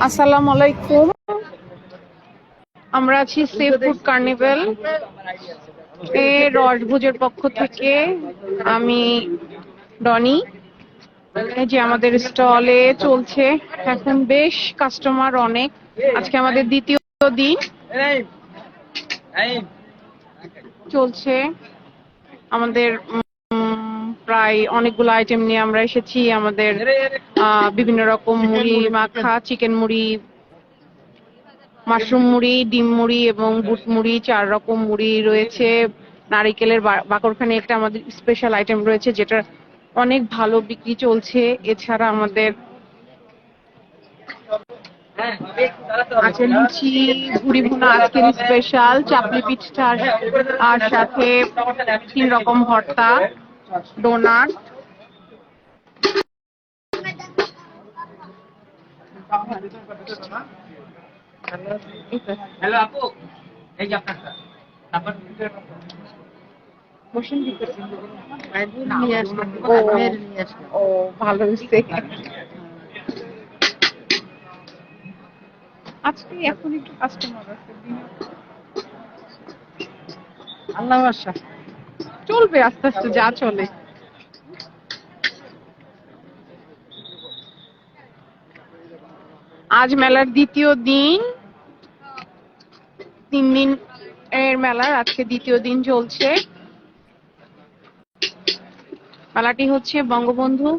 আসসালামু আলাইকুম। আমরা আছি সি ফুড কার্নিভেল এর রসভোজের পক্ষ থেকে। আমি ডনি। এই যে আমাদের স্টলে চলছে এখন বেশ কাস্টমার অনেক। আজকে আমাদের দ্বিতীয় দিন চলছে। আমাদের প্রায় অনেকগুলো আইটেম নিয়ে আমরা এসেছি। আমাদের বিভিন্ন রকম মুড়ি মাখা, চিকেন মুড়ি, মাশরুম মুড়ি, ডিম মুড়ি এবং বুট মুড়ি, 4 রকম মুড়ি রয়েছে। নারিকেলের বাকরখানি একটা আমাদের স্পেশাল আইটেম রয়েছে, যেটা অনেক ভালো বিক্রি চলছে। এছাড়া আমাদের আছে লুচি, ভুড়ি ভুনা আজকের স্পেশাল, চাপলি পিঠা আর সাথে 3 রকম ভর্তা, ডোনাট। হ্যালো আপু, এই যে আপনার তারপর বসেন দিতেছি। ও ভালো হয়েছে। আজকে এখন একটু কাস্টমার আছে, আল্লাহ আশা চলবে আস্তে আস্তে যা চলে। আজ মেলার দ্বিতীয় দিন, 3 দিন এর মেলার আজকে দ্বিতীয় দিন চলছে। মেলাটি হচ্ছে বঙ্গবন্ধু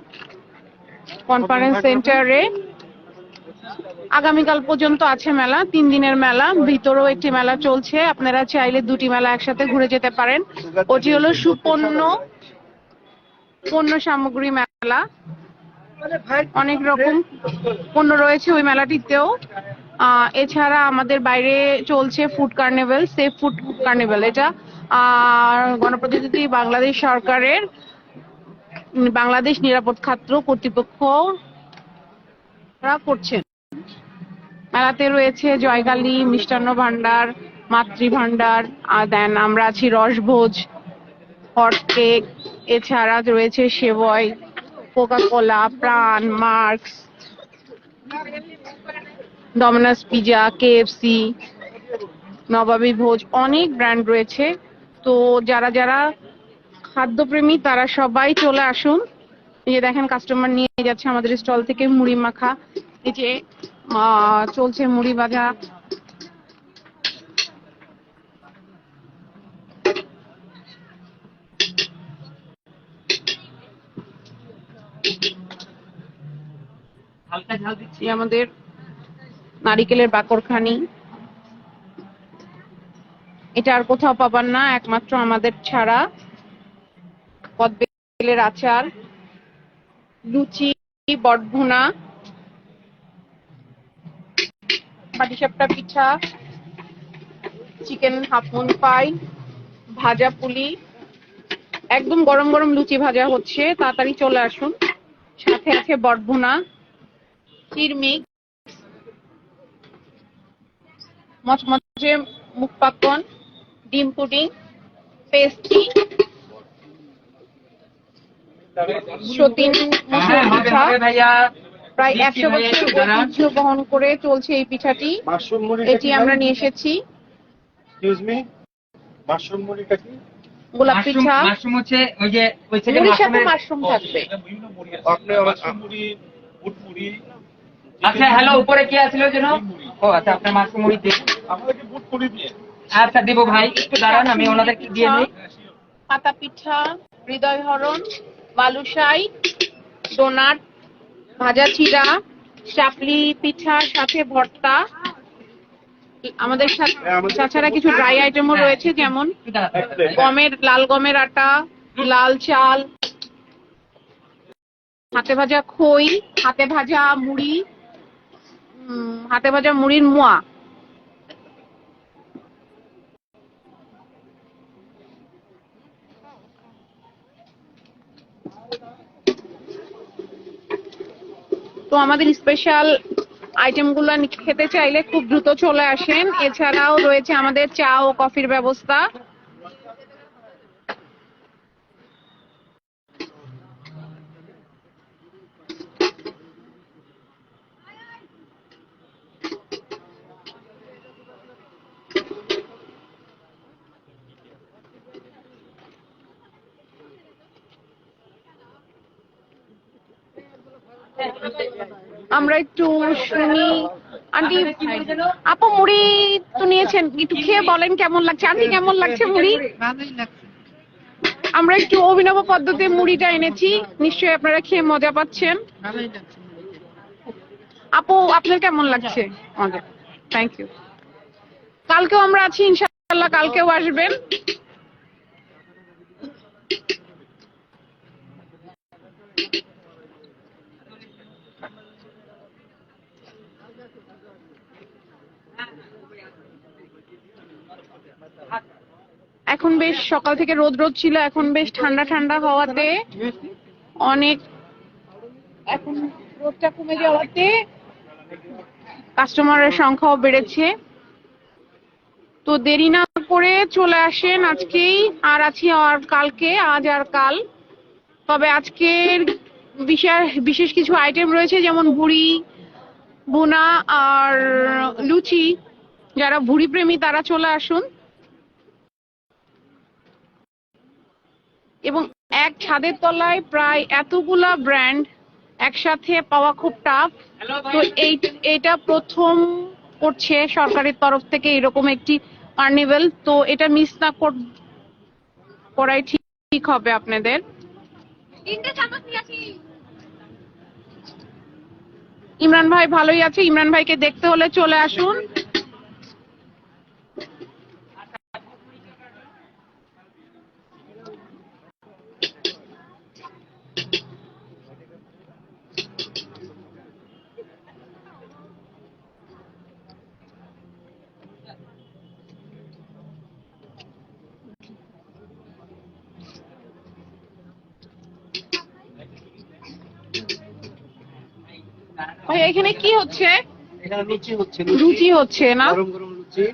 কনফারেন্স সেন্টারে। আগামীকাল পর্যন্ত আছে মেলা, 3 দিনের মেলা। ভিতরেও একটি মেলা চলছে, আপনারা চাইলে 2টি মেলা একসাথে ঘুরে যেতে পারেন। ওটি হলো সুপণ্য পণ্য সামগ্রী মেলা, অনেক রকম পণ্য রয়েছে ওই মেলাটিতেও। এছাড়া আমাদের বাইরে চলছে food carnival, safe food carnival. এটা গণপ্রজাতন্ত্রী বাংলাদেশ সরকারের বাংলাদেশ নিরাপদ খাদ্য কর্তৃপক্ষ করছেন। মেলাতে রয়েছে জয়গালি মিষ্টান্ন ভান্ডার, মাতৃ ভান্ডার, দেন আমরা আছি রসভোজ, হট কেক, এছাড়া রয়েছে সেবই, কোকা-কোলা, প্রাণ, মার্কস, ডমিনোস পিজা, কেএফসি, নবাবী ভোজ, অনেক ব্র্যান্ড রয়েছে। তো যারা যারা খাদ্যপ্রেমী তারা সবাই চলে আসুন। এই যে দেখেন কাস্টমার নিয়ে যাচ্ছে আমাদের স্টল থেকে মুড়ি মাখা। এই যে চলছে মুড়ি ভাজা। হালকা ঝাল দিচ্ছি আমাদের নারিকেলের বাকরখানি। এটা আর কোথাও পাবার না, একমাত্র আমাদের ছাড়া। কদবেলের আচার, লুচি, বটভুনা, পাটিসাপটা পিঠা, চিকেন হাফ মুন পাই, ভাজা পুলি। একদম গরম গরম লুচি ভাজা হচ্ছে, তাড়াতাড়ি চলে আসুন। সাথে আছে বটভুনা, চিরমিক, মচমচে মুখ পাকন, ডিম পুডিং, পেস্ট্রি, সতীন পিঠা। প্রায় 100 বছরের ঐতিহ্য বহন করে চলছে এই পিঠাটি। এটি আমরা নিয়ে এসেছি। গোলাপ পিঠা, মাশরুম হচ্ছে ওই যে ওই থেকে মাশরুম থাকবে। আচ্ছা হ্যালো, উপরে কি আছিল যেন? ও আচ্ছা, আপনার মাশরুম মুড়ি দিন। আচ্ছা দেব ভাই, একটু দাঁড়ান, আমি ওনাদেরকে দিয়ে দিই। পাতা পিঠা, হৃদয় হরণ, বালুশাই, ডোনাট, ভাজা চিড়া, চাপলি পিঠা সাথে ভর্তা। আমাদের তাছাড়া কিছু ড্রাই আইটেমও রয়েছে, যেমন লাল গমের আটা, লাল চাল, হাতে ভাজা খই, হাতে ভাজা মুড়ি, হাতে ভাজা মুড়ির মোয়া। তো আমাদের স্পেশাল আইটেমগুলো খেতে চাইলে খুব দ্রুত চলে আসেন। এছাড়াও রয়েছে আমাদের চা ও কফির ব্যবস্থা। আমরা একটু শুনি। আন্টি, আপু মুড়ি তো নিয়েছেন, একটু খেয়ে বলেন কেমন লাগছে। আন্টি কেমন লাগছে মুড়ি? ভালোই লাগছে। আমরা একটু অভিনব পদ্ধতিতে মুড়িটা এনেছি, নিশ্চয়ই আপনারা খেয়ে মজা পাচ্ছেন। ভালোই লাগছে। আপু আপনার কেমন লাগছে? মজা, থ্যাংক ইউ। কালকেও আমরা আছি ইনশাআল্লাহ, কালকেও আসবেন। এখন বেশ সকাল থেকে রোদ রোদ ছিল, এখন বেশ ঠান্ডা ঠান্ডা হওয়াতে অনেক, এখন রোদটা কমে যাওয়াতে কাস্টমারের সংখ্যাও বেড়েছে। তো দেরি না করে চলে আসেন আজকেই, আর আছি আর কালকে, আজ আর কাল। তবে আজকের বিশেষ কিছু আইটেম রয়েছে, যেমন ভুড়ি ভুনা আর লুচি। যারা ভুড়ি প্রেমী তারা চলে আসুন। এবং এক ছাদের তলায় প্রায় এতগুলা ব্র্যান্ড একসাথে পাওয়া খুব টাফ। তো এইটা প্রথম করছে সরকারের তরফ থেকে এরকম একটি কার্নিভেল। তো এটা মিস না করাই ঠিক হবে আপনাদের। ইমরান ভাই ভালোই আছে, ইমরান ভাইকে দেখতে হলে চলে আসুন। ভাই এখানে কি হচ্ছে? এখানে লুচি হচ্ছে না? গরম গরম লুচি।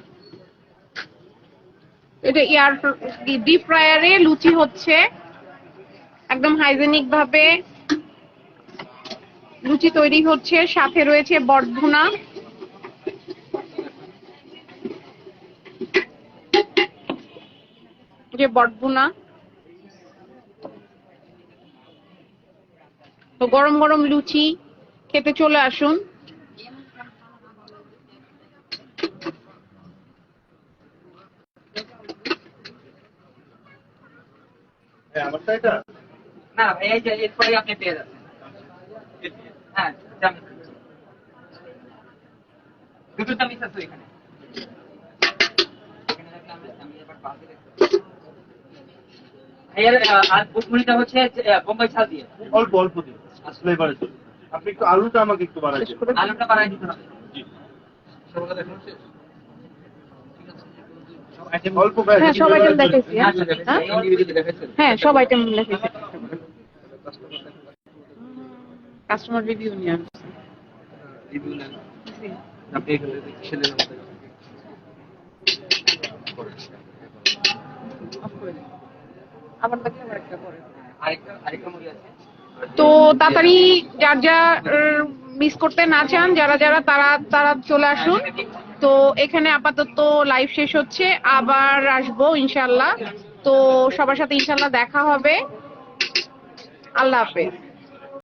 এটা ডিপ ফ্রায়ারে লুচি হচ্ছে, একদম হাইজেনিক ভাবে লুচি তৈরি হচ্ছে। সাথে রয়েছে বটভুনা। যে বটভুনা, তো গরম গরম লুচি খেতে চলে আসুন। আমারটা এটা না ভাই, এই যে এরপরে আপনি পেয়ে যাবেন। হ্যাঁ, দুটো চামিচ আছে এখানে। আর বুটমুড়িটা হচ্ছে বোম্বাই ঝাল দিয়ে, অল্প অল্প দিন ফ্লেভারের জন্য। আপনি একটু আলুটা আমাকে একটু বাড়াই দিন। আলুটা বাড়াই দিতে হবে। জি, আইটেম অল্প ভাই। হ্যাঁ সব আইটেম দেখেছি। হ্যাঁ সব আইটেম দেখেছি। কাস্টমার রিভিউ নিয়ে আসছি। রিভিউ নেন আপনি এখানে খেলে আবার দেখলে আরেকটা করে। আরেকটা মুড়ি আছে। তো তাড়াতাড়ি যার যা মিস করতে না চান, যারা যারা তারা চলে আসুন। তো এখানে আপাতত লাইভ শেষ হচ্ছে, আবার আসবো ইনশাল্লাহ। তো সবার সাথে ইনশাল্লাহ দেখা হবে। আল্লাহ হাফেজ।